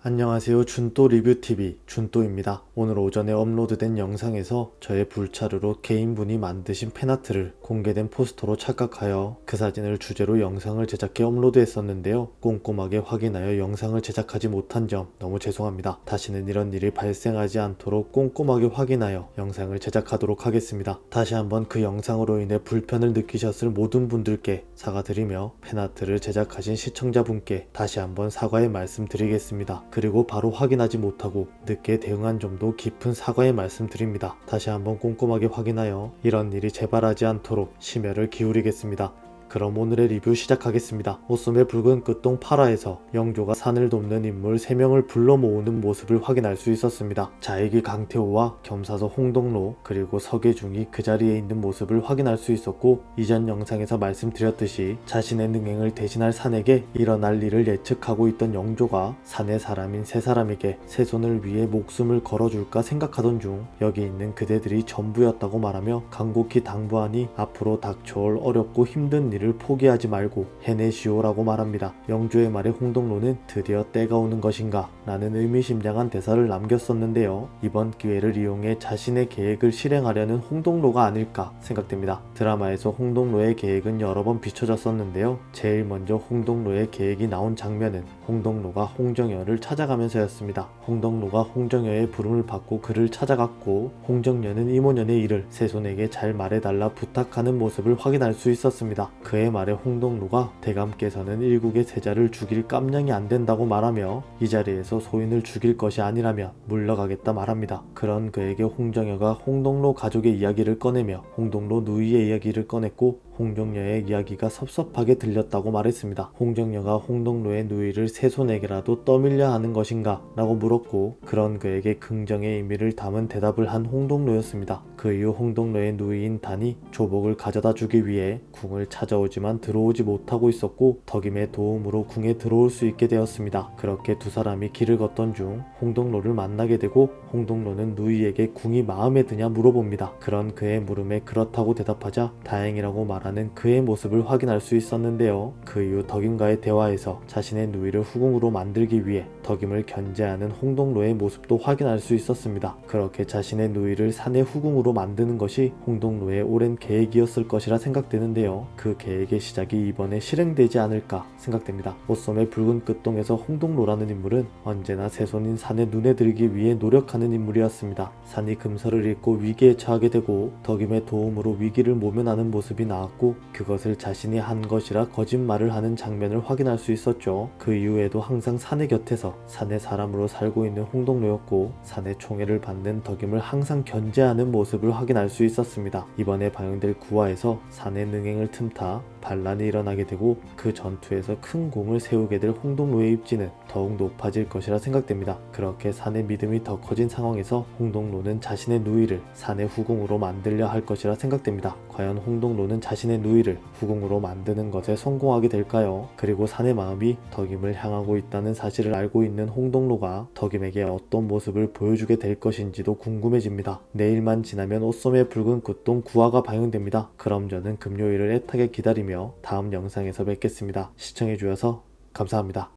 안녕하세요. 준또 리뷰TV 준또입니다. 오늘 오전에 업로드된 영상에서 저의 불차르로 개인분이 만드신 팬아트를 공개된 포스터로 착각하여 그 사진을 주제로 영상을 제작해 업로드했었는데요. 꼼꼼하게 확인하여 영상을 제작하지 못한 점 너무 죄송합니다. 다시는 이런 일이 발생하지 않도록 꼼꼼하게 확인하여 영상을 제작하도록 하겠습니다. 다시 한번 그 영상으로 인해 불편을 느끼셨을 모든 분들께 사과드리며 팬아트를 제작하신 시청자분께 다시 한번 사과의 말씀 드리겠습니다. 그리고 바로 확인하지 못하고 늦게 대응한 점도 깊은 사과의 말씀드립니다. 다시 한번 꼼꼼하게 확인하여 이런 일이 재발하지 않도록 심혈을 기울이겠습니다. 그럼 오늘의 리뷰 시작하겠습니다. 오솜의 붉은 끝동 8화에서 영조가 산을 돕는 인물 3명을 불러 모으는 모습을 확인할 수 있었습니다. 자익이 강태호와 겸사서 홍동로 그리고 서계중이 그 자리에 있는 모습을 확인할 수 있었고, 이전 영상에서 말씀드렸듯이 자신의 능행을 대신할 산에게 일어날 일을 예측하고 있던 영조가 산의 사람인 세 사람에게 세손을 위해 목숨을 걸어줄까 생각하던 중 여기 있는 그대들이 전부였다고 말하며 간곡히 당부하니 앞으로 닥쳐올 어렵고 힘든 일을 포기하지 말고 해내시오라고 말합니다. 영조의 말에 홍동로는 드디어 때가 오는 것인가 라는 의미심장한 대사를 남겼었는데요. 이번 기회를 이용해 자신의 계획을 실행하려는 홍동로가 아닐까 생각됩니다. 드라마에서 홍동로의 계획은 여러 번 비춰졌었는데요. 제일 먼저 홍동로의 계획이 나온 장면은 홍동로가 홍정여를 찾아가면서였습니다. 홍동로가 홍정여의 부름을 받고 그를 찾아갔고, 홍정여는 이모년의 일을 세손에게 잘 말해달라 부탁하는 모습을 확인할 수 있었습니다. 그의 말에 홍동로가 대감께서는 일국의 세자를 죽일 깜냥이 안 된다고 말하며 이 자리에서 소인을 죽일 것이 아니라면 물러가겠다 말합니다. 그런 그에게 홍정여가 홍동로 가족의 이야기를 꺼내며 홍동로 누이의 이야기를 꺼냈고, 홍정여의 이야기가 섭섭하게 들렸다고 말했습니다. 홍정여가 홍동로의 누이를 세손에게라도 떠밀려 하는 것인가 라고 물었고, 그런 그에게 긍정의 의미를 담은 대답을 한 홍동로였습니다. 그 이후 홍동로의 누이인 단이 조복을 가져다 주기 위해 궁을 찾아오지만 들어오지 못하고 있었고, 덕임의 도움으로 궁에 들어올 수 있게 되었습니다. 그렇게 두 사람이 길을 걷던 중 홍동로를 만나게 되고, 홍동로는 누이에게 궁이 마음에 드냐 물어봅니다. 그런 그의 물음에 그렇다고 대답하자 다행이라고 말하는 그의 모습을 확인할 수 있었는데요. 그 이후 덕임과의 대화에서 자신의 누이를 후궁으로 만들기 위해 덕임을 견제하는 홍동로의 모습도 확인할 수 있었습니다. 그렇게 자신의 누이를 산의 후궁으로 만드는 것이 홍동로의 오랜 계획이었을 것이라 생각되는데요. 그 계획의 시작이 이번에 실행되지 않을까 생각됩니다. 오솜의 붉은 끝동에서 홍동로라는 인물은 언제나 세손인 산에 눈에 들기 위해 노력하는 인물이었습니다. 산이 금서를 잃고 위기에 처하게 되고 덕임의 도움으로 위기를 모면하는 모습이 나왔고, 그것을 자신이 한 것이라 거짓말을 하는 장면을 확인할 수 있었죠. 그 이후에도 항상 산의 곁에서 산의 사람으로 살고 있는 홍동로였고, 산의 총애를 받는 덕임을 항상 견제하는 모습을 확인할 수 있었습니다. 이번에 방영될 9화에서 산의 능행을 틈타 반란이 일어나게 되고, 그 전투에서 큰 공을 세우게 될 홍동로의 입지는 더욱 높아질 것이라 생각됩니다. 그렇게 산의 믿음이 더 커진 상황에서 홍동로는 자신의 누이를 산의 후궁으로 만들려 할 것이라 생각됩니다. 과연 홍동로는 자신의 누이를 후궁으로 만드는 것에 성공하게 될까요? 그리고 산의 마음이 덕임을 향하고 있다는 사실을 알고 있는 홍동로가 덕임에게 어떤 모습을 보여주게 될 것인지도 궁금해집니다. 내일만 지나면 오솜의 붉은 끝동 9화가 방영됩니다. 그럼 저는 금요일을 애타게 기다리며 다음 영상에서 뵙겠습니다. 시청해주셔서 감사합니다.